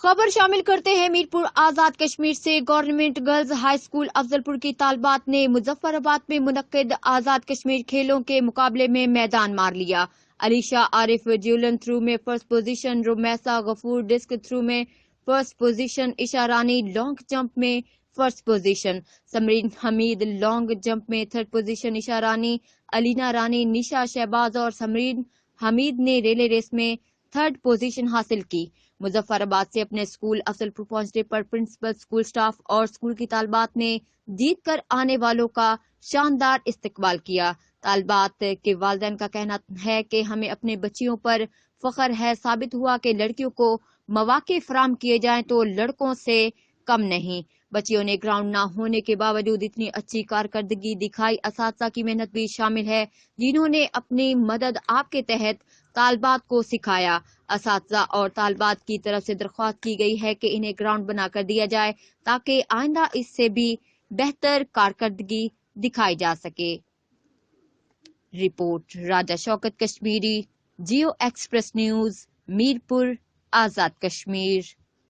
खबर शामिल करते हैं मीरपुर आजाद कश्मीर से। Government girls high school Afzalpur की तालबात ने मुजफ्फराबाद में मुनक्किद आजाद कश्मीर खेलों के मुकाबले में मैदान मार लिया। अलीशा आरिफ ज्यूलन थ्रू में first position, Rumaisa Ghafoor discus throw में first position, Esha Rani long jump में first position, Samreen Hameed long jump में थर्ड पोजीशन, ईशा रानी, अलीना रानी, निशा शहबाज और समरीन हमीद ने रिले रेस में थर्ड पोजीशन हासिल की। मुजफ्फराबाद से अपने स्कूल अफजलपुर पहुंचने पर प्रिंसिपल, स्कूल स्टाफ और स्कूल की तालबात ने जीत कर आने वालों का शानदार इस्तकबाल किया। तालबात के वालिदैन का कहना है कि हमें अपने बच्चियों पर फख्र है। साबित हुआ कि लड़कियों को मौके फराहम किए जाएं तो लड़कों से कम नहीं। बच्चियों ने ग्राउंड ना होने के बावजूद इतनी अच्छी कारकर्दगी दिखाई। असातिज़ा की मेहनत भी शामिल है जिन्होंने अपनी मदद आपके तहत तालबात को सिखाया। असातिज़ा और तालबात की तरफ से दरख्वास्त की गई है कि इन्हें ग्राउंड बनाकर दिया जाए ताकि आइंदा इससे भी बेहतर कारकर्दगी दिखाई जा सके। रिपोर्ट राजा शौकत कश्मीरी, जियो एक्सप्रेस न्यूज, मीरपुर, आजाद कश्मीर।